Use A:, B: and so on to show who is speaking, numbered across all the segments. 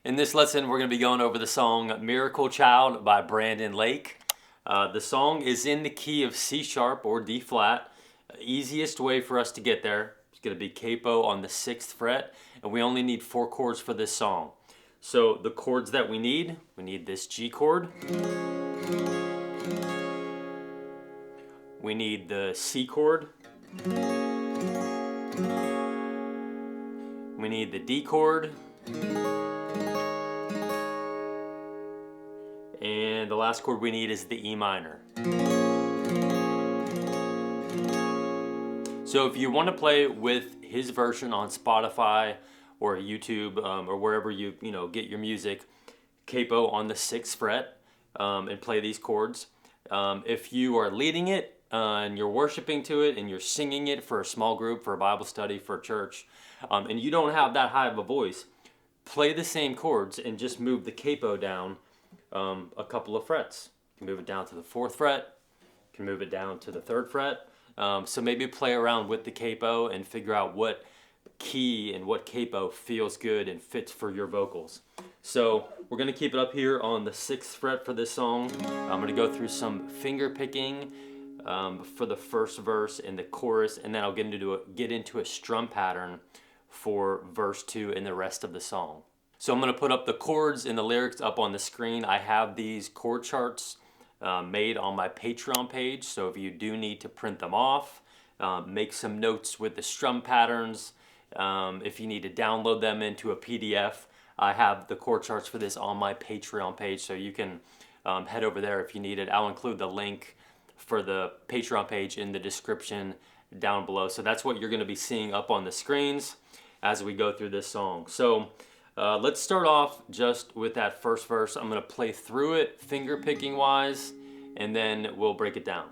A: In this lesson, we're going to be going over the song Miracle Child by Brandon Lake. The song is in the key of C sharp or D flat. Easiest way for us to get there is going to be capo on the 6th fret, and we only need 4 chords for this song. So the chords that we need this G chord, we need the C chord, we need the D chord, and the last chord we need is the E minor. So if you want to play with his version on Spotify or YouTube or wherever you get your music, capo on the 6th fret and play these chords. If you are leading it and you're worshiping to it and you're singing it for a small group, for a Bible study, for a church, and you don't have that high of a voice, play the same chords and just move the capo down a couple of frets. You can move it down to the 4th fret, you can move it down to the 3rd fret. So maybe play around with the capo and figure out what key and what capo feels good and fits for your vocals. So we're going to keep it up here on the 6th fret for this song. I'm going to go through some finger picking for the first verse and the chorus, and then I'll get into a strum pattern for verse 2 and the rest of the song. So I'm going to put up the chords and the lyrics up on the screen. I have these chord charts made on my Patreon page, so if you do need to print them off, make some notes with the strum patterns, if you need to download them into a PDF, I have the chord charts for this on my Patreon page, so you can head over there if you need it. I'll include the link for the Patreon page in the description down below. So that's what you're going to be seeing up on the screens as we go through this song. So let's start off just with that first verse. I'm going to play through it finger picking wise, and then we'll break it down.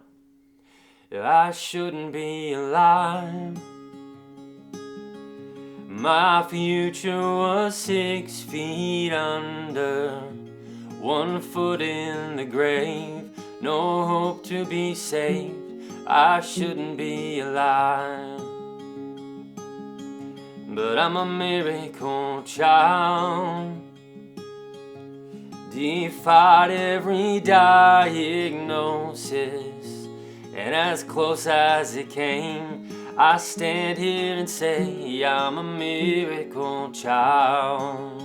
A: I shouldn't be alive. My future was 6 feet under, 1 foot in the grave, no hope to be saved. I shouldn't be alive. But I'm a miracle child, defied every diagnosis, and as close as it came, I stand here and say I'm a miracle child.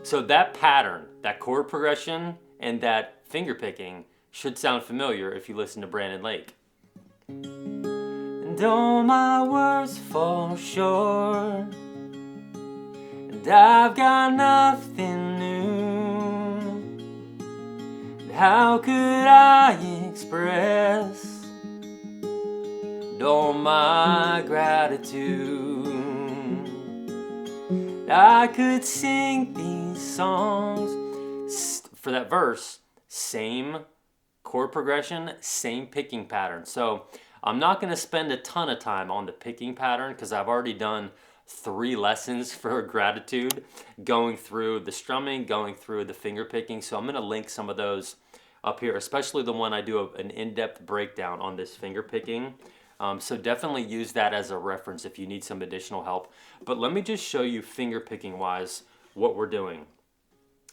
A: So that pattern, that chord progression, and that finger picking should sound familiar if you listen to Brandon Lake. And all my words fall short, and I've got nothing new. And how could I express all my gratitude? I could sing these songs. For that verse, same chord progression, same picking pattern. So I'm not going to spend a ton of time on the picking pattern because I've already done 3 lessons for gratitude, going through the strumming, going through the finger picking. So I'm going to link some of those up here, especially the one I do an in-depth breakdown on this finger picking. So definitely use that as a reference if you need some additional help. But let me just show you finger picking wise what we're doing.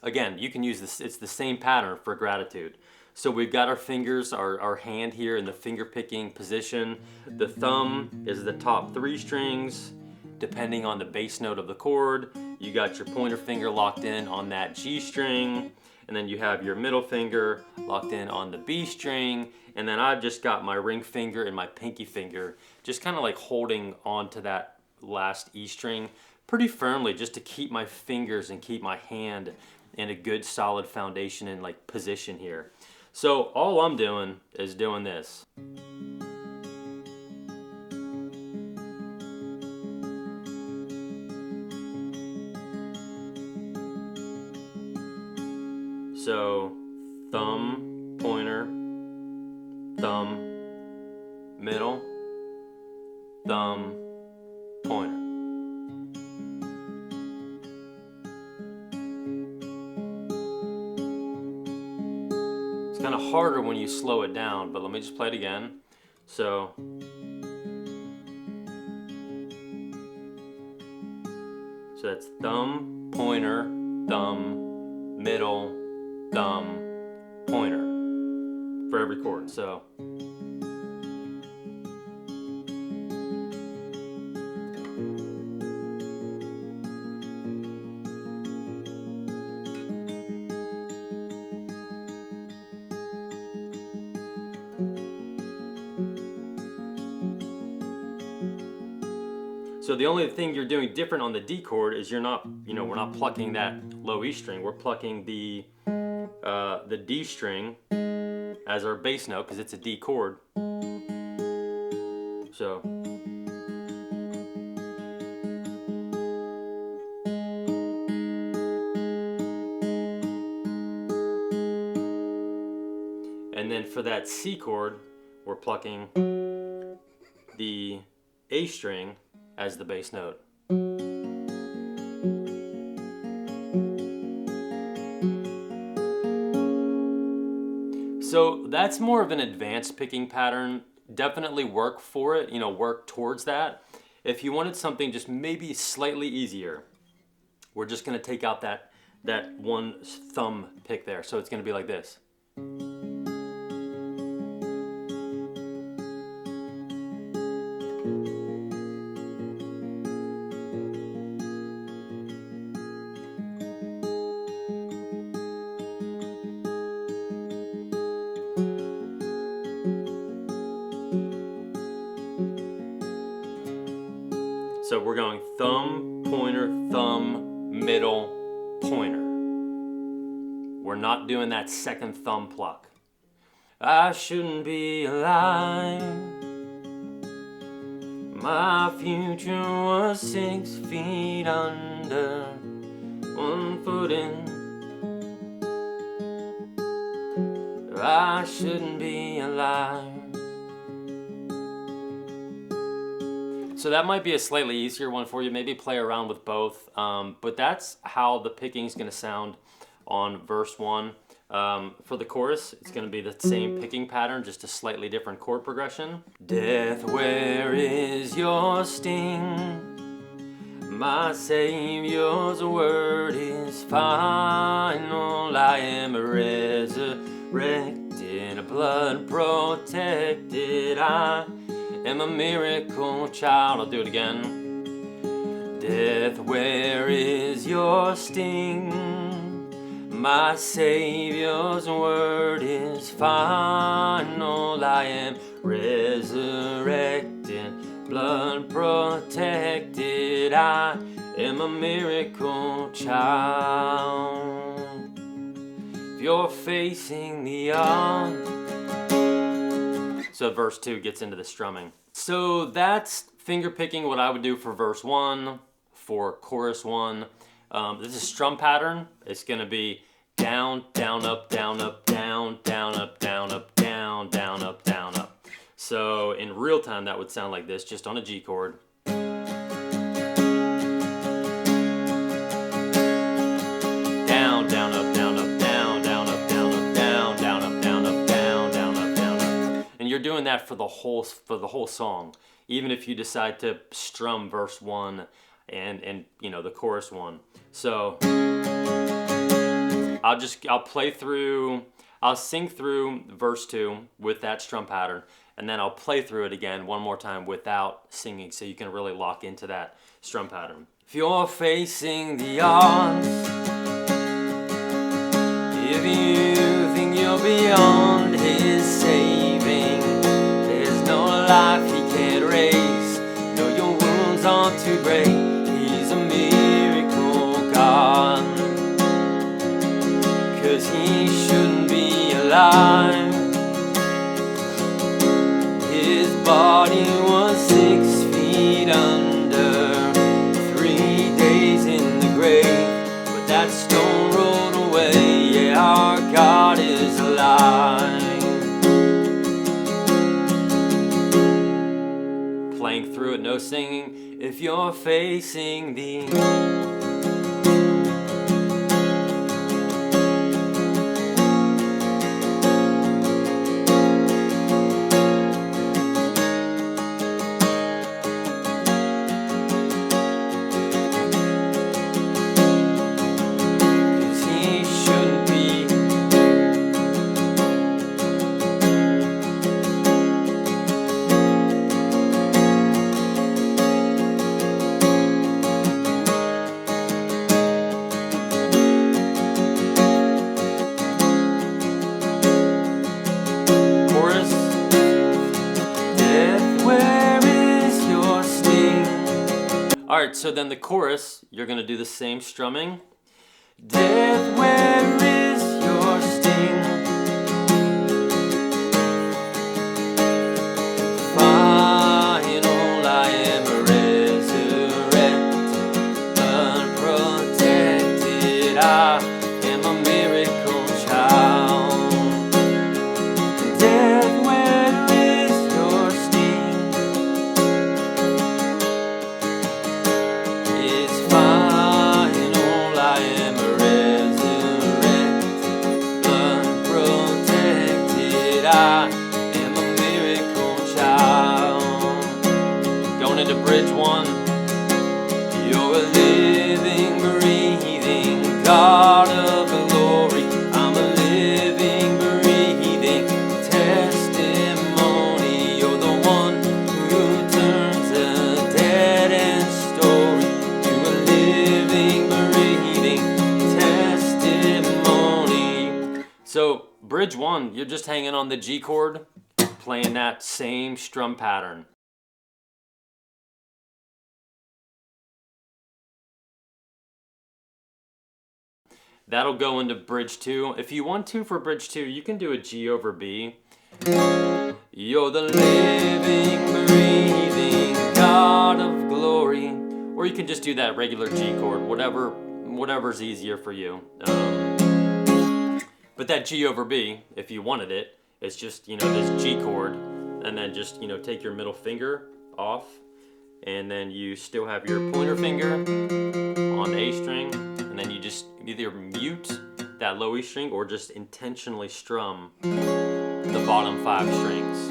A: Again, you can use this, it's the same pattern for gratitude. So we've got our fingers, our hand here in the finger picking position. The thumb is the top 3 strings, depending on the bass note of the chord. You got your pointer finger locked in on that G string, and then you have your middle finger locked in on the B string, and then I've just got my ring finger and my pinky finger just kind of like holding on to that last E string pretty firmly, just to keep my fingers and keep my hand in a good solid foundation and like position here. So all I'm doing is doing this. So thumb, pointer, thumb, middle, thumb, pointer. It's kind of harder when you slow it down, but let me just play it again. So So that's thumb, pointer, thumb, middle, thumb, pointer for every chord. So the only thing you're doing different on the D chord is you're not, we're not plucking that low E string. We're plucking the D string as our bass note because it's a D chord. So and then for that C chord, we're plucking the A string as the bass note. So that's more of an advanced picking pattern. Definitely work for it, work towards that. If you wanted something just maybe slightly easier, we're just gonna take out that one thumb pick there. So it's gonna be like this. So we're going thumb, pointer, thumb, middle, pointer. We're not doing that second thumb pluck. I shouldn't be alive. My future was 6 feet under, 1 foot in. I shouldn't be alive. So that might be a slightly easier one for you. Maybe play around with both. But that's how the picking is going to sound on verse 1. For the chorus, it's going to be the same picking pattern, just a slightly different chord progression. Death, where is your sting? My Savior's word is final. I am resurrected, blood protected. I am a miracle child. I'll do it again. Death, where is your sting? My Savior's word is final. I am resurrected, blood protected. I am a miracle child. If you're facing the odds. So verse 2 gets into the strumming. So that's finger picking, what I would do for verse 1, for chorus 1. This is strum pattern. It's going to be down, down, up, down, up, down, down, up, down, up, down, down, up, down, up. So in real time, that would sound like this, just on a G chord. Down, down, up, down, up, down, down, up, down, up, down, down, up, down, up, down, down, up, down, up. And you're doing that for the whole song. Even if you decide to strum verse 1 and the chorus 1. So I'll sing through verse 2 with that strum pattern, and then I'll play through it again one more time without singing, so you can really lock into that strum pattern. If you're facing the odds, if you think you're beyond his saving, there's no life he can't raise. No, your wounds aren't too great. He's a miracle God. 'Cause he shouldn't be alive. His body was 6 feet under, 3 days in the grave. But that stone rolled away. Yeah, our God is alive. Playing through it, no singing. If you're facing the right, so then the chorus, you're gonna do the same strumming. Death, where is your sting? Final, I am resurrected, unprotected. I am a miracle child. Death, where is your sting? It's final, I am resurrected, unprotected. I am a miracle child. Going into bridge 1. You're a living, breathing God of glory. I'm a living, breathing testimony. You're the one who turns a dead end story to a living, breathing testimony. So bridge 1, you're just hanging on the G chord, playing that same strum pattern. That'll go into bridge 2. If you want to for bridge 2, you can do a G over B. You're the living, breathing God of glory. Or you can just do that regular G chord, whatever's easier for you. But that G over B, if you wanted it, it's just, this G chord, and then just, take your middle finger off, and then you still have your pointer finger on the A string, and then you just either mute that low E string or just intentionally strum the bottom 5 strings.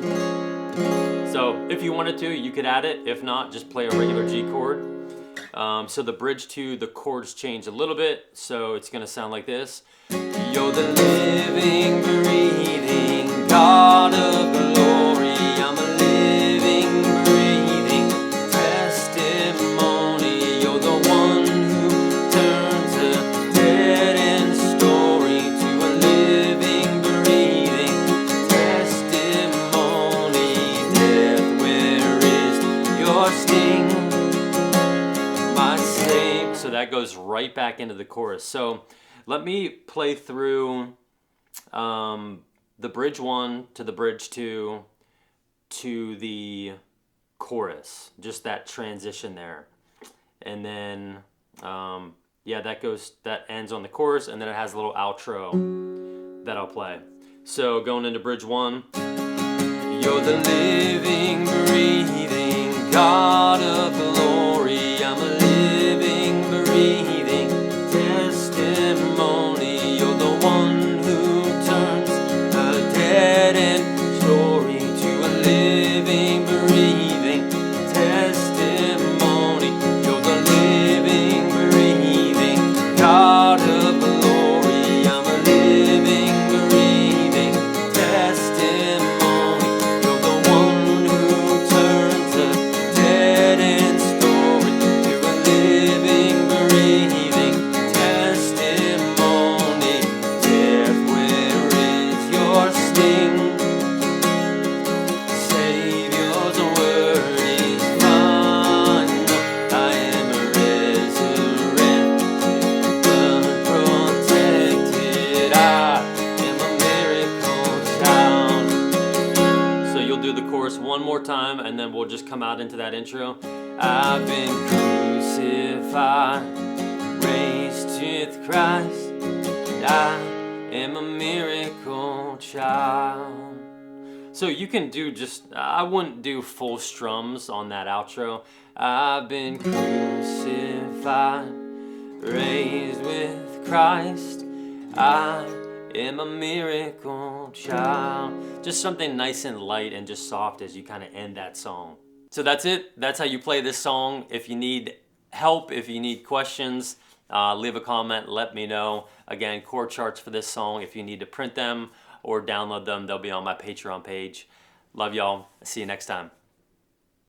A: So if you wanted to, you could add it. If not, just play a regular G chord. So the bridge 2, the chords change a little bit, so it's gonna sound like this. You're the living, breathing God of glory. I'm a living, breathing testimony. You're the one who turns a dead end story to a living, breathing testimony. Death, where is your sting? My Savior. So that goes right back into the chorus. So let me play through the bridge 1 to the bridge 2 to the chorus, just that transition there, and then that ends on the chorus, and then it has a little outro that I'll play. So going into bridge 1, you're the living, breathing God of glory. I'm a living, breathing testimony. You're the one who turns a dead end story to a living, breathing testimony. You're the living, breathing God of glory. I'm a living, breathing testimony. You're the one who turns a dead end story to a living, breathing testimony. Death, where is your sting? Savior's word is final. I am resurrected, unprotected. I am a miracle child. So you'll do the chorus one more time, and then we'll just come out into that intro. I've been crucified, raised with Christ, and I am a miracle child. So you can do I wouldn't do full strums on that outro. I've been crucified, raised with Christ, I am a miracle child. Just something nice and light and just soft as you kind of end that song. So that's it. That's how you play this song. If you need help, if you need questions, leave a comment, let me know. Again, chord charts for this song. If you need to print them or download them, they'll be on my Patreon page. Love y'all. See you next time.